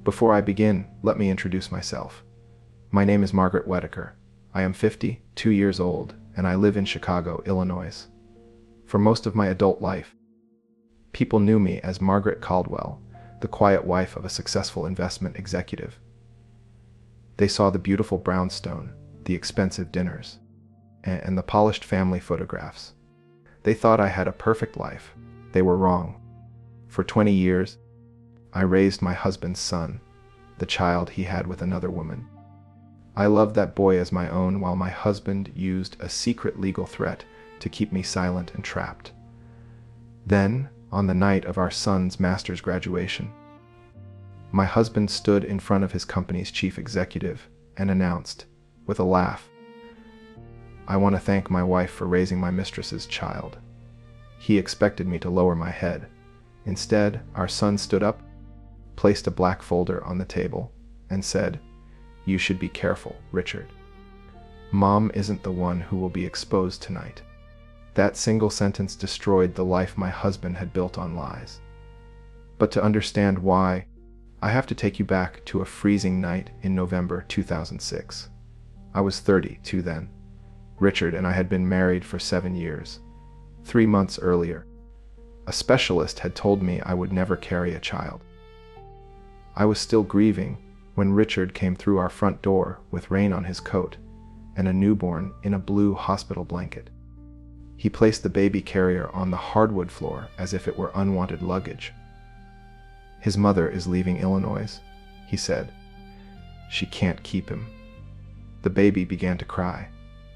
Before I begin, let me introduce myself. My name is Margaret Whitaker. I am 52 years old, and I live in Chicago, Illinois. For most of my adult life, people knew me as Margaret Caldwell, the quiet wife of a successful investment executive. They saw the beautiful brownstone, the expensive dinners, and the polished family photographs. They thought I had a perfect life. They were wrong. For 20 years, I raised my husband's son, the child he had with another woman. I loved that boy as my own, while my husband used a secret legal threat to keep me silent and trapped. Then, on the night of our son's master's graduation, my husband stood in front of his company's chief executive and announced, with a laugh, "I want to thank my wife for raising my mistress's child." He expected me to lower my head. Instead, our son stood up, placed a black folder on the table, and said, "You should be careful, Richard. Mom isn't the one who will be exposed tonight." That single sentence destroyed the life my husband had built on lies. But to understand why, I have to take you back to a freezing night in November 2006. I was 32 then. Richard and I had been married for 7 years. 3 months earlier, a specialist had told me I would never carry a child. I was still grieving when Richard came through our front door with rain on his coat and a newborn in a blue hospital blanket. He placed the baby carrier on the hardwood floor as if it were unwanted luggage. "His mother is leaving Illinois," he said. "She can't keep him." The baby began to cry.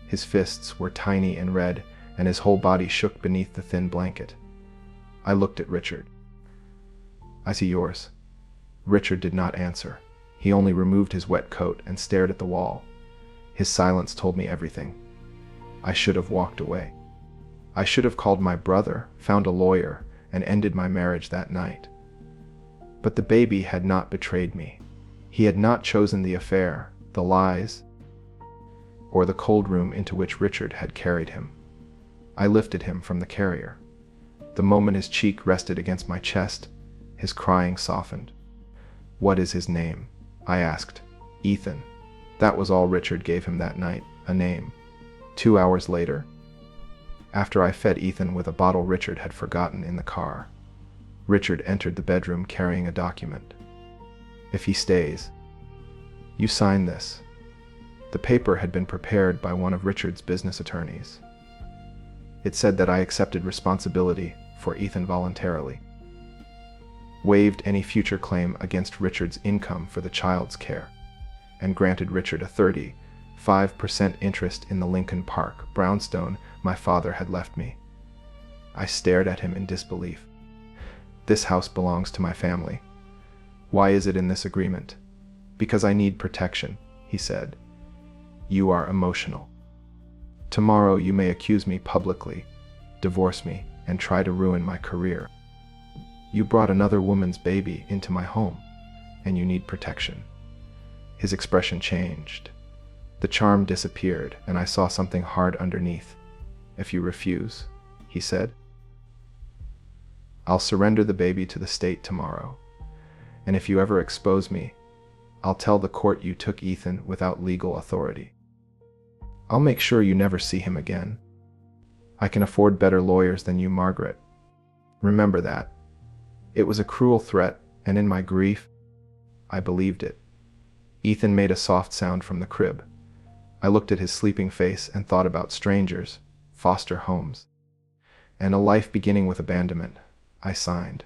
His fists were tiny and red, and his whole body shook beneath the thin blanket. I looked at Richard. "I see yours." Richard did not answer. He only removed his wet coat and stared at the wall. His silence told me everything. I should have walked away. I should have called my brother, found a lawyer, and ended my marriage that night. But the baby had not betrayed me. He had not chosen the affair, the lies, or the cold room into which Richard had carried him. I lifted him from the carrier. The moment his cheek rested against my chest, his crying softened. "What is his name?" I asked. "Ethan." That was all Richard gave him that night, a name. 2 hours later, after I fed Ethan with a bottle Richard had forgotten in the car, Richard entered the bedroom carrying a document. "If he stays, you sign this." The paper had been prepared by one of Richard's business attorneys. It said that I accepted responsibility for Ethan voluntarily, waived any future claim against Richard's income for the child's care, and granted Richard a 35% interest in the Lincoln Park brownstone my father had left me. I stared at him in disbelief. "This house belongs to my family. Why is it in this agreement?" "Because I need protection," he said. "You are emotional. Tomorrow you may accuse me publicly, divorce me, and try to ruin my career. You brought another woman's baby into my home, and you need protection." His expression changed. The charm disappeared, and I saw something hard underneath. "If you refuse," he said, "I'll surrender the baby to the state tomorrow. And if you ever expose me, I'll tell the court you took Ethan without legal authority. I'll make sure you never see him again. I can afford better lawyers than you, Margaret. Remember that." It was a cruel threat, and in my grief, I believed it. Ethan made a soft sound from the crib. I looked at his sleeping face and thought about strangers, foster homes, and a life beginning with abandonment. I signed.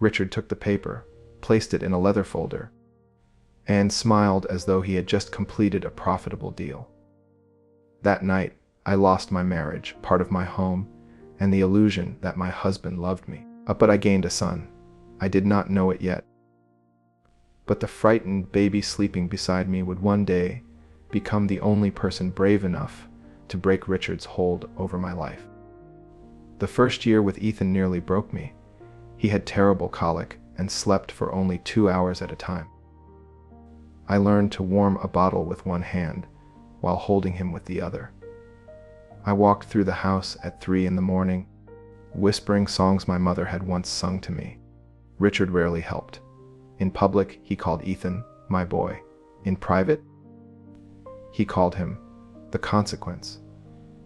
Richard took the paper, placed it in a leather folder, and smiled as though he had just completed a profitable deal. That night, I lost my marriage, part of my home, and the illusion that my husband loved me. But I gained a son. I did not know it yet. But the frightened baby sleeping beside me would one day become the only person brave enough to break Richard's hold over my life. The first year with Ethan nearly broke me. He had terrible colic and slept for only 2 hours at a time. I learned to warm a bottle with one hand while holding him with the other. I walked through the house at 3 in the morning, whispering songs my mother had once sung to me. Richard rarely helped. In public, he called Ethan, my boy. In private, he called him the consequence.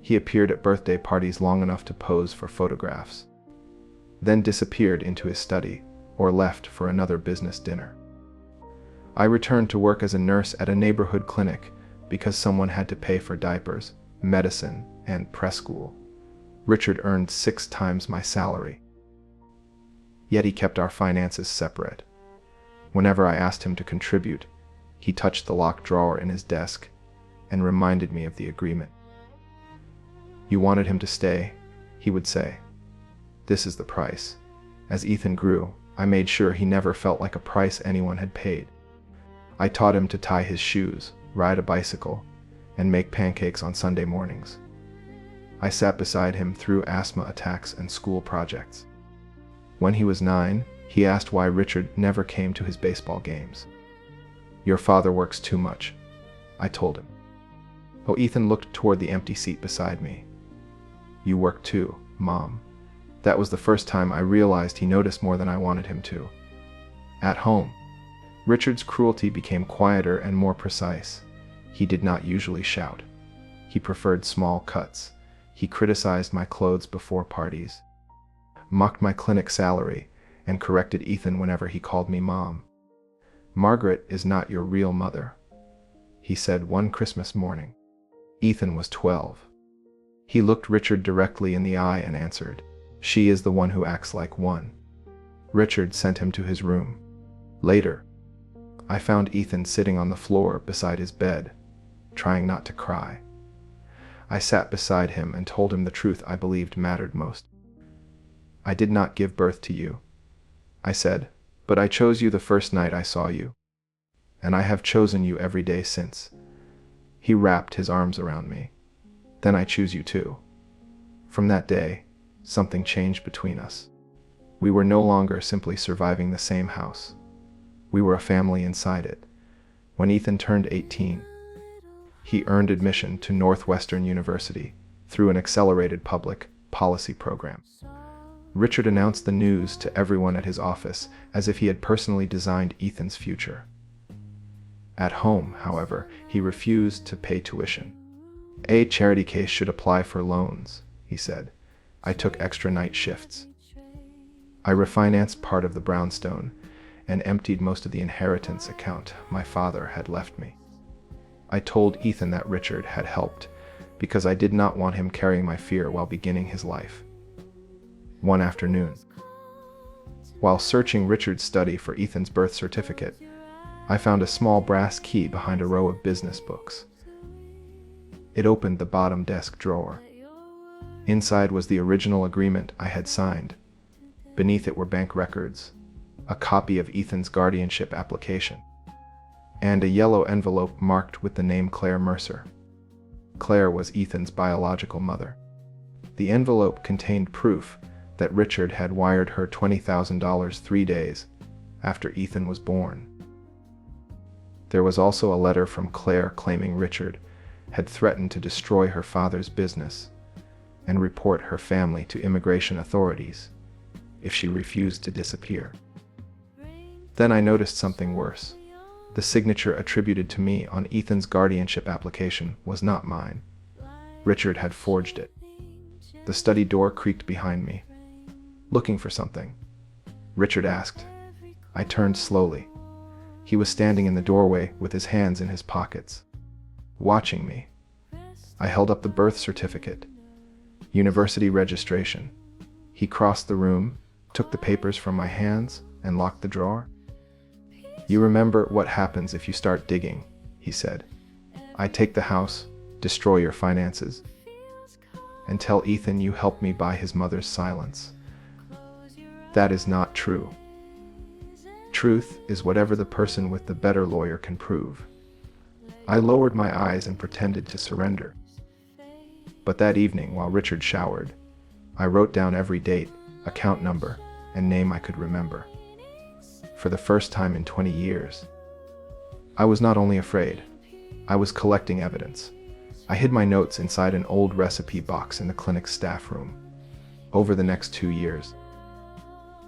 He appeared at birthday parties long enough to pose for photographs, then disappeared into his study or left for another business dinner. I returned to work as a nurse at a neighborhood clinic because someone had to pay for diapers, medicine, and preschool. Richard earned 6 times my salary. Yet he kept our finances separate. Whenever I asked him to contribute, he touched the locked drawer in his desk and reminded me of the agreement. You wanted him to stay, he would say. This is the price. As Ethan grew, I made sure he never felt like a price anyone had paid. I taught him to tie his shoes, ride a bicycle, and make pancakes on Sunday mornings. I sat beside him through asthma attacks and school projects. When he was 9, he asked why Richard never came to his baseball games. Your father works too much, I told him. Oh, Ethan looked toward the empty seat beside me. You work too, Mom. That was the first time I realized he noticed more than I wanted him to. At home, Richard's cruelty became quieter and more precise. He did not usually shout. He preferred small cuts. He criticized my clothes before parties, mocked my clinic salary, and corrected Ethan whenever he called me Mom. Margaret is not your real mother, he said one Christmas morning. Ethan was 12. He looked Richard directly in the eye and answered, she is the one who acts like one. Richard sent him to his room. Later, I found Ethan sitting on the floor beside his bed, trying not to cry. I sat beside him and told him the truth I believed mattered most. I did not give birth to you, I said, but I chose you the first night I saw you, and I have chosen you every day since. He wrapped his arms around me. Then I choose you too. From that day, something changed between us. We were no longer simply surviving the same house. We were a family inside it. When Ethan turned 18, he earned admission to Northwestern University through an accelerated public policy program. Richard announced the news to everyone at his office as if he had personally designed Ethan's future. At home, however, he refused to pay tuition. A charity case should apply for loans, he said. I took extra night shifts. I refinanced part of the brownstone and emptied most of the inheritance account my father had left me. I told Ethan that Richard had helped because I did not want him carrying my fear while beginning his life. One afternoon, while searching Richard's study for Ethan's birth certificate, I found a small brass key behind a row of business books. It opened the bottom desk drawer. Inside was the original agreement I had signed. Beneath it were bank records, a copy of Ethan's guardianship application, and a yellow envelope marked with the name Claire Mercer. Claire was Ethan's biological mother. The envelope contained proof that Richard had wired her $20,000 3 days after Ethan was born. There was also a letter from Claire claiming Richard had threatened to destroy her father's business and report her family to immigration authorities if she refused to disappear. Then I noticed something worse. The signature attributed to me on Ethan's guardianship application was not mine. Richard had forged it. The study door creaked behind me. Looking for something, Richard asked. I turned slowly. He was standing in the doorway with his hands in his pockets, watching me. I held up the birth certificate, university registration. He crossed the room, took the papers from my hands, and locked the drawer. You remember what happens if you start digging, he said. I take the house, destroy your finances, and tell Ethan you helped me buy his mother's silence. That is not true. Truth is whatever the person with the better lawyer can prove. I lowered my eyes and pretended to surrender. But that evening, while Richard showered, I wrote down every date, account number, and name I could remember. For the first time in 20 years, I was not only afraid, I was collecting evidence. I hid my notes inside an old recipe box in the clinic's staff room. Over the next 2 years,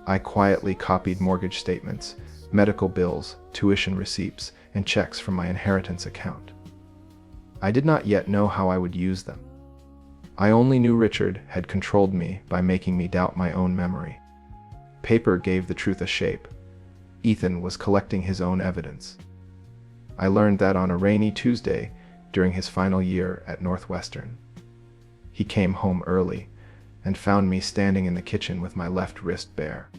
I quietly copied mortgage statements, medical bills, tuition receipts, and checks from my inheritance account. I did not yet know how I would use them. I only knew Richard had controlled me by making me doubt my own memory. Paper gave the truth a shape. Ethan was collecting his own evidence. I learned that on a rainy Tuesday during his final year at Northwestern. He came home early and found me standing in the kitchen with my left wrist bare.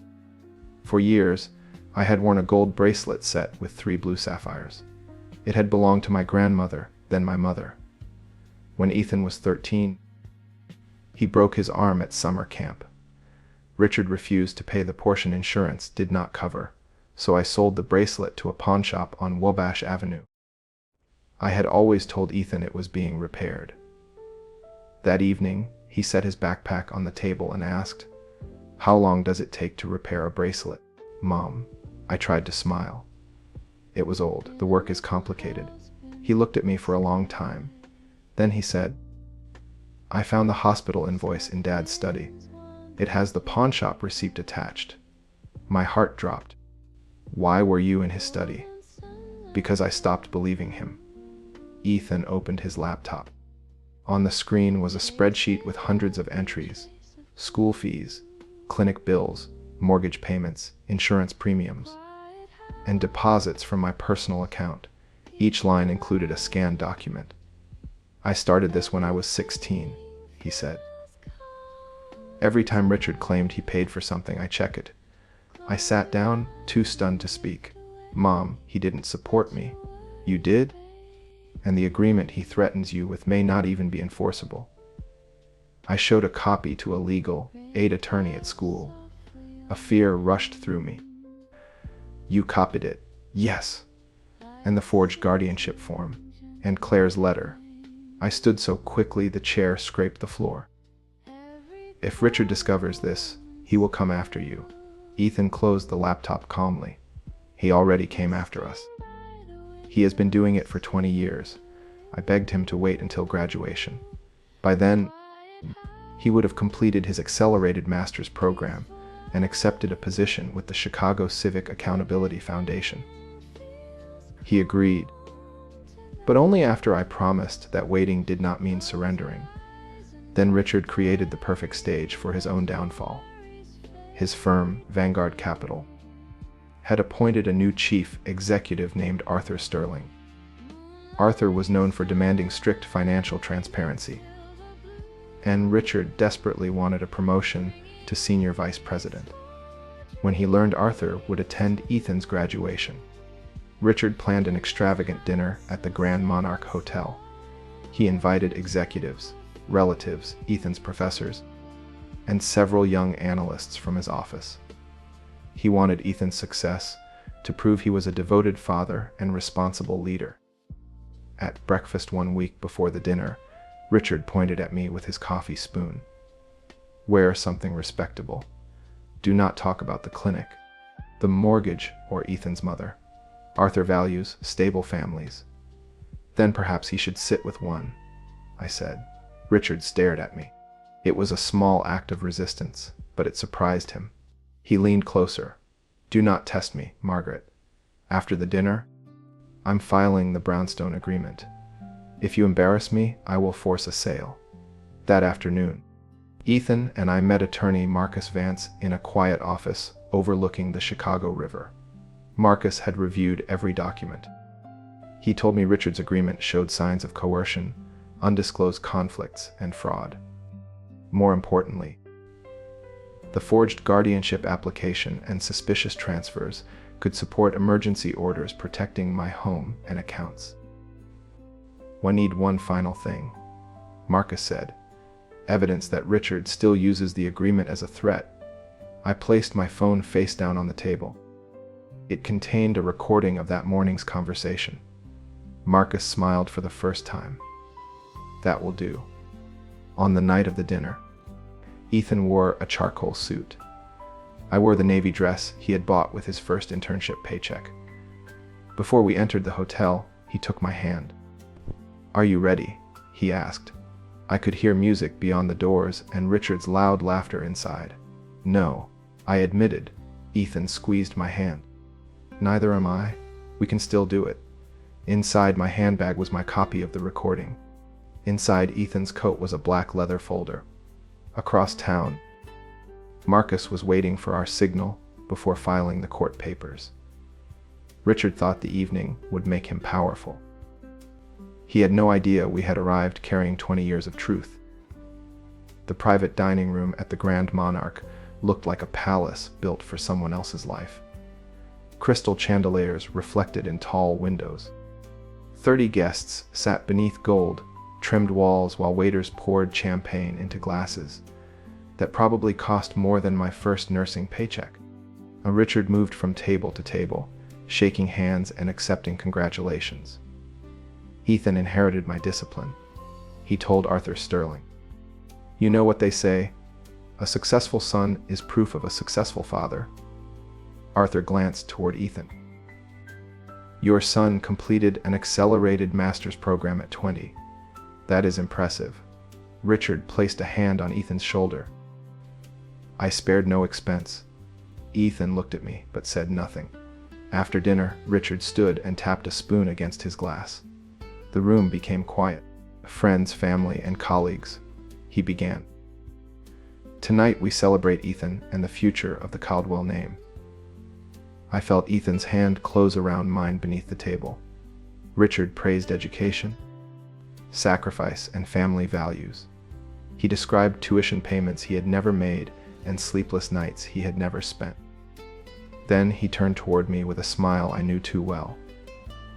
For years, I had worn a gold bracelet set with 3 blue sapphires. It had belonged to my grandmother, then my mother. When Ethan was 13, he broke his arm at summer camp. Richard refused to pay the portion insurance did not cover, so I sold the bracelet to a pawn shop on Wabash Avenue. I had always told Ethan it was being repaired. That evening, he set his backpack on the table and asked, "How long does it take to repair a bracelet, Mom?" I tried to smile. It was old. The work is complicated. He looked at me for a long time. Then he said, "I found the hospital invoice in Dad's study. It has the pawn shop receipt attached." My heart dropped. Why were you in his study? Because I stopped believing him. Ethan opened his laptop. On the screen was a spreadsheet with hundreds of entries: school fees, clinic bills, mortgage payments, insurance premiums, and deposits from my personal account. Each line included a scanned document. "I started this when I was 16, he said. Every time Richard claimed he paid for something, I check it. I sat down, too stunned to speak. "Mom, he didn't support me." "You did? And the agreement he threatens you with may not even be enforceable." I showed a copy to a legal aid attorney at school. A fear rushed through me. "You copied it?" "Yes." "And the forged guardianship form, and Claire's letter." I stood so quickly the chair scraped the floor. "If Richard discovers this, he will come after you." Ethan closed the laptop calmly. "He already came after us. He has been doing it for 20 years. I begged him to wait until graduation. By then, he would have completed his accelerated master's program and accepted a position with the Chicago Civic Accountability Foundation. He agreed, but only after I promised that waiting did not mean surrendering. Then Richard created the perfect stage for his own downfall. His firm, Vanguard Capital, had appointed a new chief executive named Arthur Sterling. Arthur was known for demanding strict financial transparency, and Richard desperately wanted a promotion to senior vice president. When he learned Arthur would attend Ethan's graduation, Richard planned an extravagant dinner at the Grand Monarch Hotel. He invited executives, relatives, Ethan's professors, and several young analysts from his office. He wanted Ethan's success to prove he was a devoted father and responsible leader. At breakfast one week before the dinner, Richard pointed at me with his coffee spoon. "Wear something respectable. Do not talk about the clinic, the mortgage, or Ethan's mother. Arthur values stable families." "Then perhaps he should sit with one," I said. Richard stared at me. It was a small act of resistance, but it surprised him. He leaned closer. "Do not test me, Margaret. After the dinner, I'm filing the brownstone agreement. If you embarrass me, I will force a sale." That afternoon, Ethan and I met attorney Marcus Vance in a quiet office overlooking the Chicago River. Marcus had reviewed every document. He told me Richard's agreement showed signs of coercion, undisclosed conflicts, and fraud. More importantly, the forged guardianship application and suspicious transfers could support emergency orders protecting my home and accounts. "We need one final thing," Marcus said. "Evidence that Richard still uses the agreement as a threat." I placed my phone face down on the table. It contained a recording of that morning's conversation. Marcus smiled for the first time. "That will do." On the night of the dinner, Ethan wore a charcoal suit. I wore the navy dress he had bought with his first internship paycheck. Before we entered the hotel, he took my hand. "Are you ready?" he asked. I could hear music beyond the doors and Richard's loud laughter inside. "No," I admitted. Ethan squeezed my hand. Neither am I. We can still do it. Inside my handbag was my copy of the recording. Inside Ethan's coat was a black leather folder. Across town, Marcus was waiting for our signal before filing the court papers. Richard thought the evening would make him powerful. He had no idea we had arrived carrying 20 years of truth. The private dining room at the Grand Monarch looked like a palace built for someone else's life. Crystal chandeliers reflected in tall windows. 30 guests sat beneath gold-trimmed walls while waiters poured champagne into glasses that probably cost more than my first nursing paycheck. Richard moved from table to table, shaking hands and accepting congratulations. Ethan inherited my discipline, he told Arthur Sterling. You know what they say, a successful son is proof of a successful father. Arthur glanced toward Ethan. Your son completed an accelerated master's program at 20. That is impressive. Richard placed a hand on Ethan's shoulder. I spared no expense. Ethan looked at me, but said nothing. After dinner, Richard stood and tapped a spoon against his glass. The room became quiet. Friends, family, and colleagues. He began. Tonight we celebrate Ethan and the future of the Caldwell name. I felt Ethan's hand close around mine beneath the table. Richard praised education, sacrifice, and family values. He described tuition payments he had never made and sleepless nights he had never spent. Then he turned toward me with a smile I knew too well.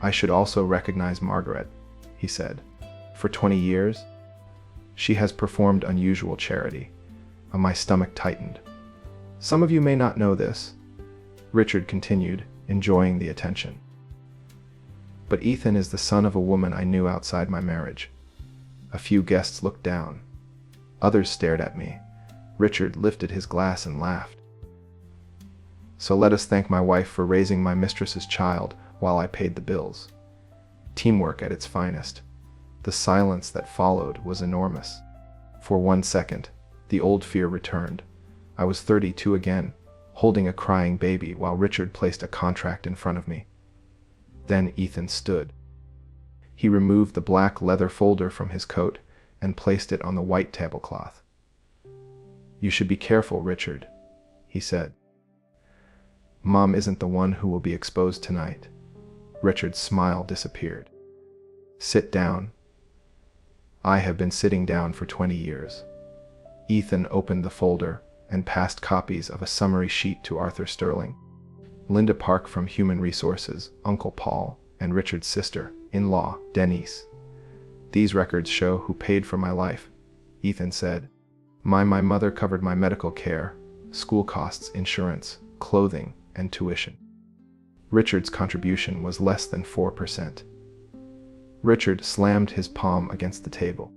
I should also recognize Margaret, he said. For 20 years, she has performed unusual charity. My stomach tightened. Some of you may not know this, Richard continued, enjoying the attention. But Ethan is the son of a woman I knew outside my marriage. A few guests looked down. Others stared at me. Richard lifted his glass and laughed. So let us thank my wife for raising my mistress's child while I paid the bills. Teamwork at its finest. The silence that followed was enormous. For 1 second, the old fear returned. I was 32 again, holding a crying baby while Richard placed a contract in front of me. Then Ethan stood. He removed the black leather folder from his coat and placed it on the white tablecloth. You should be careful, Richard, he said. Mom isn't the one who will be exposed tonight. Richard's smile disappeared. Sit down. I have been sitting down for 20 years. Ethan opened the folder and passed copies of a summary sheet to Arthur Sterling. Linda Park from Human Resources, Uncle Paul, and Richard's sister-in-law, Denise. These records show who paid for my life, Ethan said. My mother covered my medical care, school costs, insurance, clothing, and tuition. Richard's contribution was less than 4%. Richard slammed his palm against the table.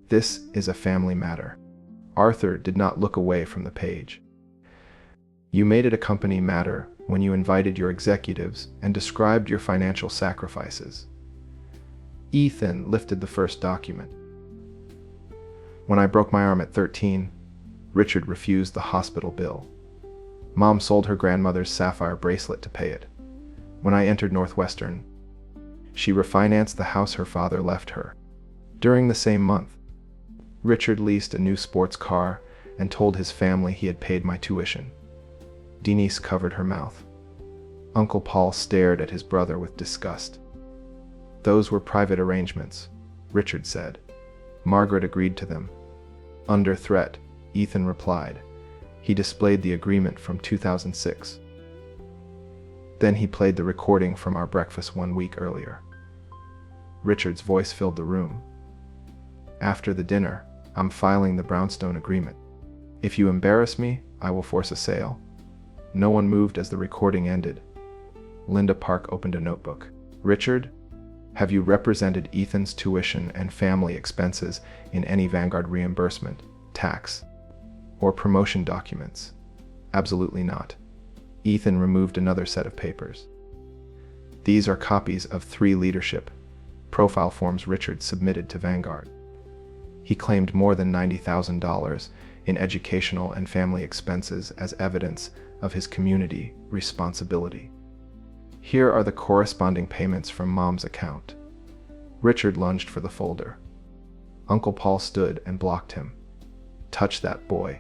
This is a family matter. Arthur did not look away from the page. You made it a company matter when you invited your executives and described your financial sacrifices. Ethan lifted the first document. When I broke my arm at 13, Richard refused the hospital bill. Mom sold her grandmother's sapphire bracelet to pay it. When I entered Northwestern, she refinanced the house her father left her. During the same month, Richard leased a new sports car and told his family he had paid my tuition. Denise covered her mouth. Uncle Paul stared at his brother with disgust. Those were private arrangements, Richard said. Margaret agreed to them. Under threat, Ethan replied. He displayed the agreement from 2006. Then he played the recording from our breakfast 1 week earlier. Richard's voice filled the room. After the dinner, I'm filing the brownstone agreement. If you embarrass me, I will force a sale. No one moved as the recording ended. Linda Park opened a notebook. Richard, have you represented Ethan's tuition and family expenses in any Vanguard reimbursement, tax, or promotion documents? Absolutely not. Ethan removed another set of papers. These are copies of 3 leadership profile forms Richard submitted to Vanguard. He claimed more than $90,000 in educational and family expenses as evidence of his community responsibility. Here are the corresponding payments from Mom's account. Richard lunged for the folder. Uncle Paul stood and blocked him. Touch that boy,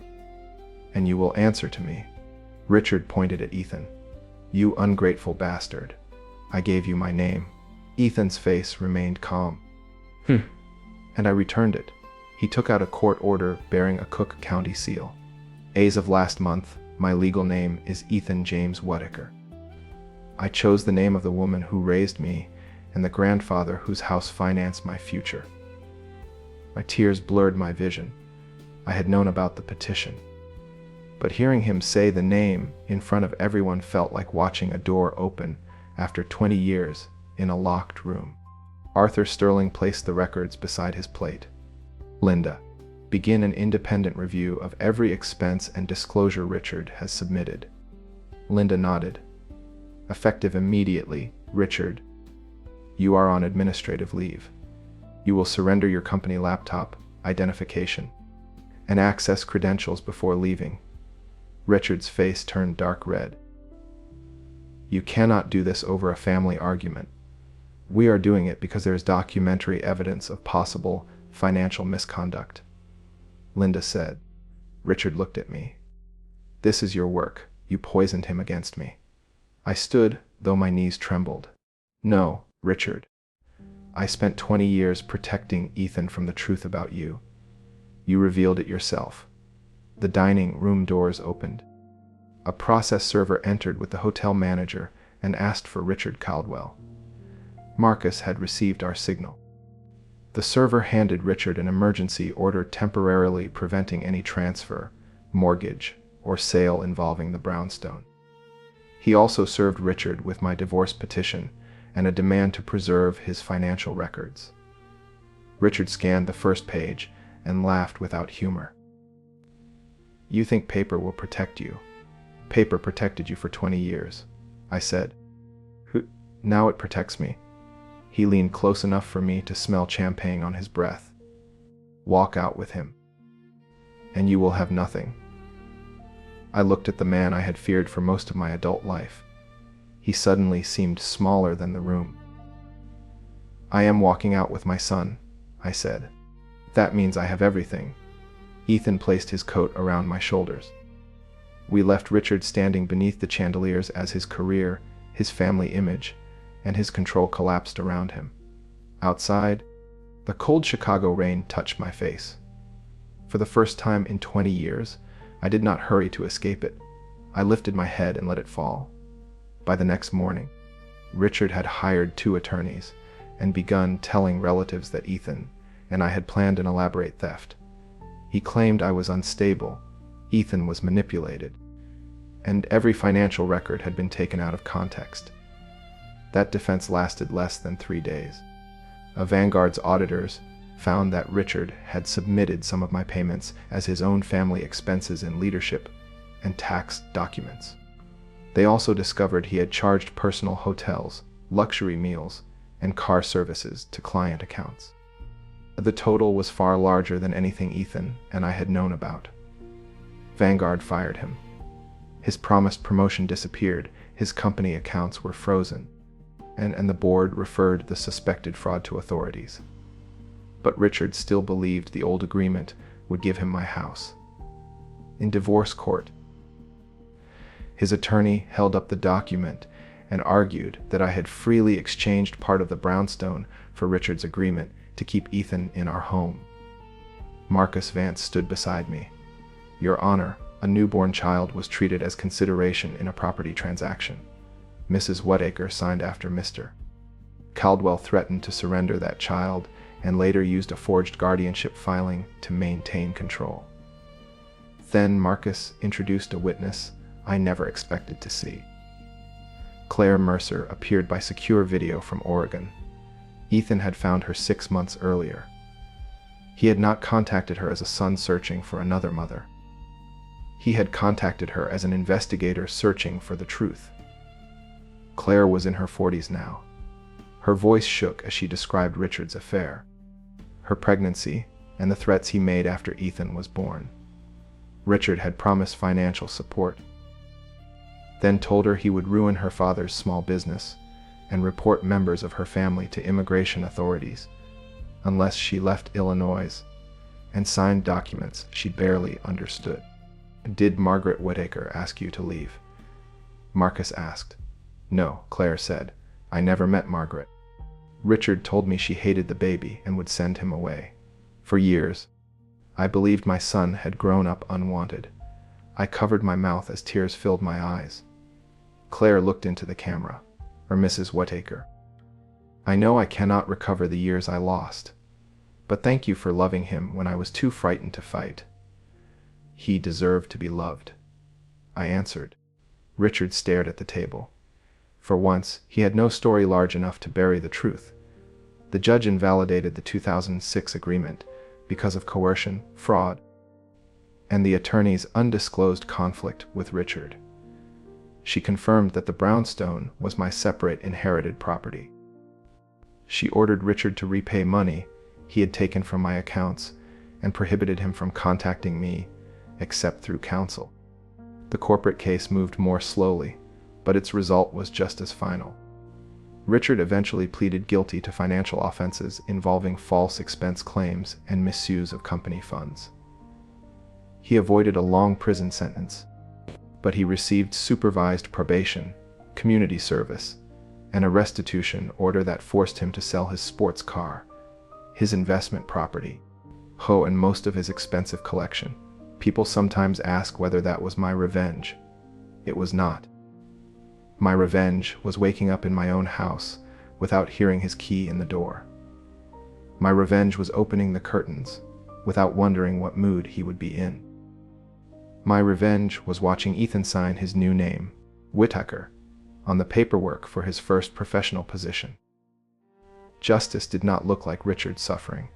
and you will answer to me. Richard pointed at Ethan. You ungrateful bastard. I gave you my name. Ethan's face remained calm. And I returned it. He took out a court order bearing a Cook County seal. As of last month, my legal name is Ethan James Whitaker. I chose the name of the woman who raised me and the grandfather whose house financed my future. My tears blurred my vision. I had known about the petition, but hearing him say the name in front of everyone felt like watching a door open after 20 years in a locked room. Arthur Sterling placed the records beside his plate. Linda, begin an independent review of every expense and disclosure Richard has submitted. Linda nodded. Effective immediately, Richard. You are on administrative leave. You will surrender your company laptop, identification, and access credentials before leaving. Richard's face turned dark red. You cannot do this over a family argument. We are doing it because there is documentary evidence of possible financial misconduct. Linda said. Richard looked at me. This is your work. You poisoned him against me. I stood, though my knees trembled. No, Richard. I spent 20 years protecting Ethan from the truth about you. You revealed it yourself. The dining room doors opened. A process server entered with the hotel manager and asked for Richard Caldwell. Marcus had received our signal. The server handed Richard an emergency order temporarily preventing any transfer, mortgage, or sale involving the brownstone. He also served Richard with my divorce petition and a demand to preserve his financial records. Richard scanned the first page and laughed without humor. You think paper will protect you. Paper protected you for 20 years, I said. Now it protects me. He leaned close enough for me to smell champagne on his breath. Walk out with him, and you will have nothing. I looked at the man I had feared for most of my adult life. He suddenly seemed smaller than the room. I am walking out with my son, I said. That means I have everything. Ethan placed his coat around my shoulders. We left Richard standing beneath the chandeliers as his career, his family image, and his control collapsed around him. Outside, the cold Chicago rain touched my face. For the first time in 20 years, I did not hurry to escape it. I lifted my head and let it fall. By the next morning, Richard had hired 2 attorneys and begun telling relatives that Ethan and I had planned an elaborate theft. He claimed I was unstable, Ethan was manipulated, and every financial record had been taken out of context. That defense lasted less than 3 days. A Vanguard's auditors found that Richard had submitted some of my payments as his own family expenses in leadership and tax documents. They also discovered he had charged personal hotels, luxury meals, and car services to client accounts. The total was far larger than anything Ethan and I had known about. Vanguard fired him. His promised promotion disappeared, his company accounts were frozen, and the board referred the suspected fraud to authorities. But Richard still believed the old agreement would give him my house. In divorce court, his attorney held up the document and argued that I had freely exchanged part of the brownstone for Richard's agreement to keep Ethan in our home. Marcus Vance stood beside me. Your Honor, a newborn child was treated as consideration in a property transaction. Mrs. Whitaker signed after Mr. Caldwell threatened to surrender that child and later used a forged guardianship filing to maintain control. Then Marcus introduced a witness I never expected to see. Claire Mercer appeared by secure video from Oregon. Ethan had found her 6 months earlier. He had not contacted her as a son searching for another mother. He had contacted her as an investigator searching for the truth. Claire was in her 40s now. Her voice shook as she described Richard's affair, her pregnancy, and the threats he made after Ethan was born. Richard had promised financial support. then told her he would ruin her father's small business and report members of her family to immigration authorities unless she left Illinois, and signed documents she barely understood. "Did Margaret Whitaker ask you to leave?" Marcus asked. "No," Claire said. "I never met Margaret. Richard told me she hated the baby and would send him away. For years, I believed my son had grown up unwanted. I covered my mouth as tears filled my eyes." Claire looked into the camera. "Or Mrs. Whitaker, I know I cannot recover the years I lost, but thank you for loving him when I was too frightened to fight. He deserved to be loved," I answered. Richard stared at the table. For once, he had no story large enough to bury the truth. The judge invalidated the 2006 agreement because of coercion, fraud, and the attorney's undisclosed conflict with Richard. She confirmed that the brownstone was my separate inherited property. She ordered Richard to repay money he had taken from my accounts and prohibited him from contacting me except through counsel. The corporate case moved more slowly, but its result was just as final. Richard eventually pleaded guilty to financial offenses involving false expense claims and misuse of company funds. He avoided a long prison sentence, but he received supervised probation, community service, and a restitution order that forced him to sell his sports car, his investment property, and most of his expensive collection. People sometimes ask whether that was my revenge. It was not. My revenge was waking up in my own house without hearing his key in the door. My revenge was opening the curtains without wondering what mood he would be in. My revenge was watching Ethan sign his new name, Whitaker, on the paperwork for his first professional position. Justice did not look like Richard suffering.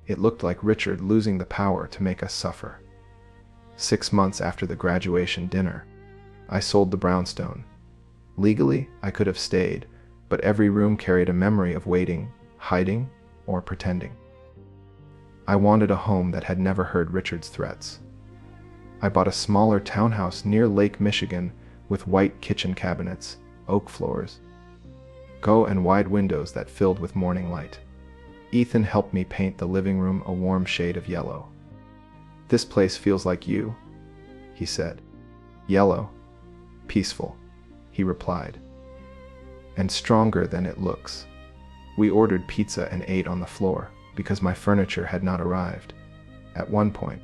It looked like Richard losing the power to make us suffer. 6 months after the graduation dinner, I sold the brownstone. Legally, I could have stayed, but every room carried a memory of waiting, hiding, or pretending. I wanted a home that had never heard Richard's threats. I bought a smaller townhouse near Lake Michigan with white kitchen cabinets, oak floors, and wide windows that filled with morning light. Ethan helped me paint the living room a warm shade of yellow. "This place feels like you," he said. "Yellow, peaceful," he replied, "and stronger than it looks." We ordered pizza and ate on the floor because my furniture had not arrived. At one point,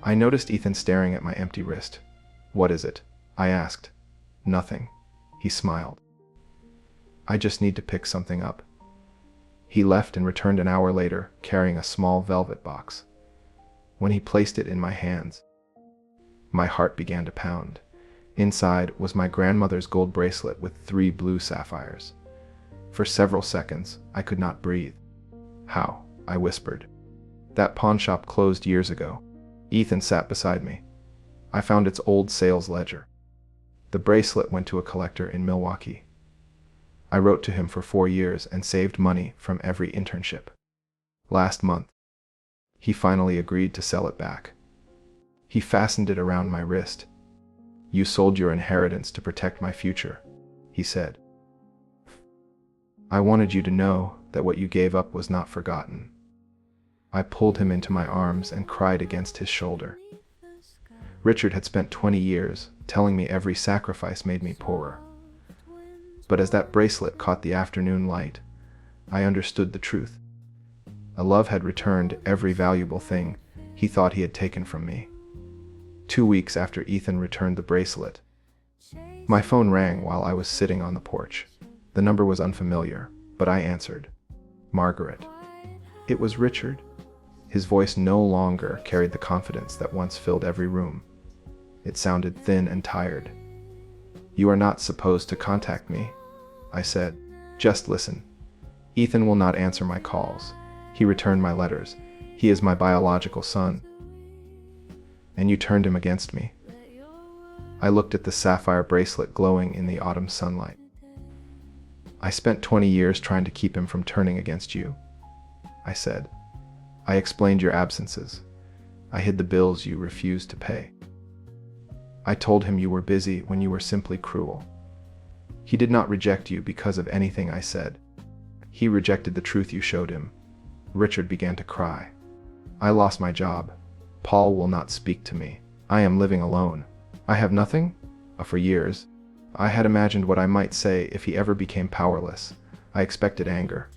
I noticed Ethan staring at my empty wrist. "What is it?" I asked. "Nothing," he smiled. "I just need to pick something up." He left and returned an hour later, carrying a small velvet box. When he placed it in my hands, my heart began to pound. Inside was my grandmother's gold bracelet with 3 blue sapphires. For several seconds, I could not breathe. "How?" I whispered. "That pawn shop closed years ago." Ethan sat beside me. I found its old sales ledger. The bracelet went to a collector in Milwaukee. I wrote to him for 4 years and saved money from every internship. Last month, he finally agreed to sell it back. He fastened it around my wrist. "You sold your inheritance to protect my future," he said. "I wanted you to know that what you gave up was not forgotten." I pulled him into my arms and cried against his shoulder. Richard had spent 20 years telling me every sacrifice made me poorer. But as that bracelet caught the afternoon light, I understood the truth. A love had returned every valuable thing he thought he had taken from me. 2 weeks after Ethan returned the bracelet, my phone rang while I was sitting on the porch. The number was unfamiliar, but I answered. "Margaret." It was Richard. His voice no longer carried the confidence that once filled every room. It sounded thin and tired. "You are not supposed to contact me," I said. "Just listen. Ethan will not answer my calls. He returned my letters. He is my biological son. And you turned him against me." I looked at the sapphire bracelet glowing in the autumn sunlight. "I spent 20 years trying to keep him from turning against you," I said. "I explained your absences. I hid the bills you refused to pay. I told him you were busy when you were simply cruel. He did not reject you because of anything I said. He rejected the truth you showed him." Richard began to cry. "I lost my job. Paul will not speak to me. I am living alone. I have nothing?" For years, I had imagined what I might say if he ever became powerless. I expected anger.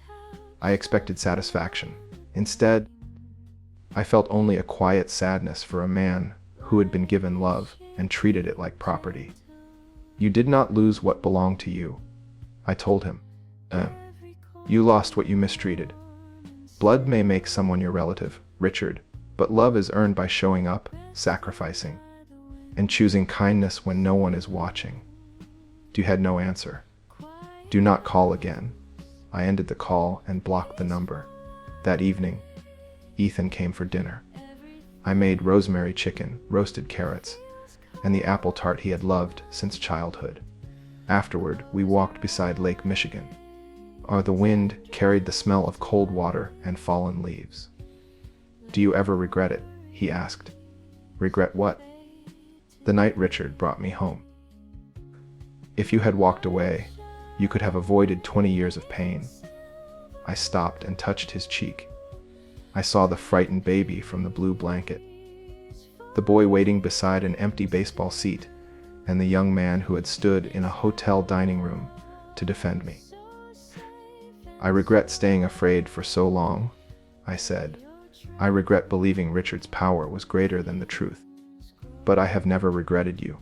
I expected satisfaction. Instead, I felt only a quiet sadness for a man who had been given love and treated it like property. "You did not lose what belonged to you," I told him. You lost what you mistreated. Blood may make someone your relative, Richard, but love is earned by showing up, sacrificing, and choosing kindness when no one is watching." You had no answer. "Do not call again." I ended the call and blocked the number. That evening, Ethan came for dinner. I made rosemary chicken, roasted carrots, and the apple tart he had loved since childhood. Afterward, we walked beside Lake Michigan. The wind carried the smell of cold water and fallen leaves. "Do you ever regret it?" he asked. "Regret what?" "The night Richard brought me home. If you had walked away, you could have avoided 20 years of pain." I stopped and touched his cheek. I saw the frightened baby from the blue blanket, the boy waiting beside an empty baseball seat, and the young man who had stood in a hotel dining room to defend me. "I regret staying afraid for so long," I said. "I regret believing Richard's power was greater than the truth. But I have never regretted you."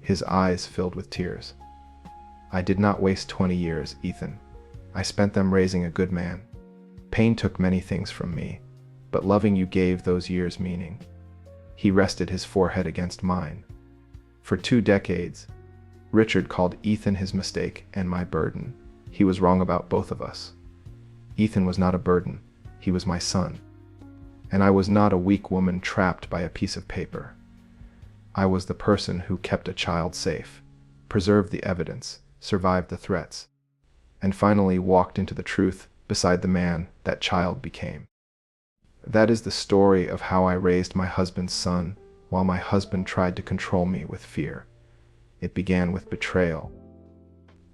His eyes filled with tears. "I did not waste 20 years, Ethan. I spent them raising a good man. Pain took many things from me, but loving you gave those years meaning." He rested his forehead against mine. For 2 decades, Richard called Ethan his mistake and my burden. He was wrong about both of us. Ethan was not a burden. He was my son. And I was not a weak woman trapped by a piece of paper. I was the person who kept a child safe, preserved the evidence, survived the threats, and finally walked into the truth beside the man that child became. That is the story of how I raised my husband's son while my husband tried to control me with fear. It began with betrayal,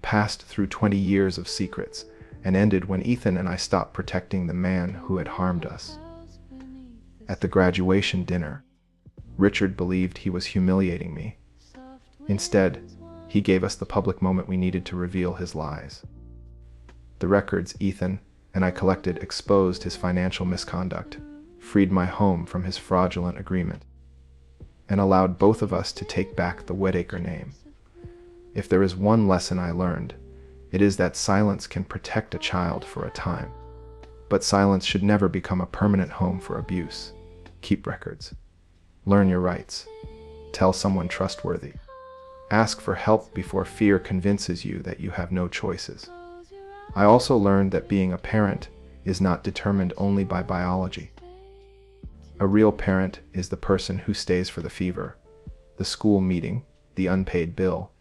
passed through 20 years of secrets, and ended when Ethan and I stopped protecting the man who had harmed us. At the graduation dinner, Richard believed he was humiliating me. Instead, he gave us the public moment we needed to reveal his lies. The records Ethan and I collected exposed his financial misconduct, freed my home from his fraudulent agreement, and allowed both of us to take back the Whitaker name. If there is one lesson I learned, it is that silence can protect a child for a time. But silence should never become a permanent home for abuse. Keep records. Learn your rights. Tell someone trustworthy. Ask for help before fear convinces you that you have no choices. I also learned that being a parent is not determined only by biology. A real parent is the person who stays for the fever, the school meeting, the unpaid bill,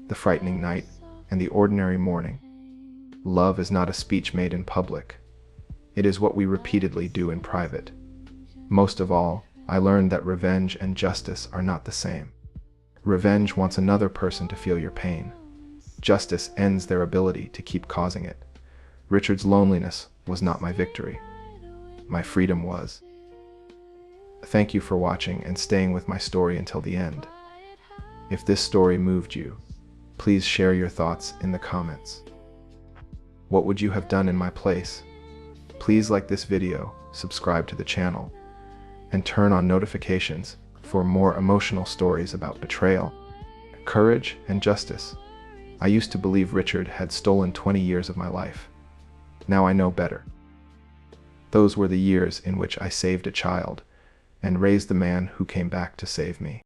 the frightening night, and the ordinary morning. Love is not a speech made in public. It is what we repeatedly do in private. Most of all, I learned that revenge and justice are not the same. Revenge wants another person to feel your pain. Justice ends their ability to keep causing it. Richard's loneliness was not my victory. My freedom was. Thank you for watching and staying with my story until the end. If this story moved you, please share your thoughts in the comments. What would you have done in my place? Please like this video, subscribe to the channel, and turn on notifications for more emotional stories about betrayal, courage, and justice. I used to believe Richard had stolen 20 years of my life. Now I know better. Those were the years in which I saved a child and raised the man who came back to save me.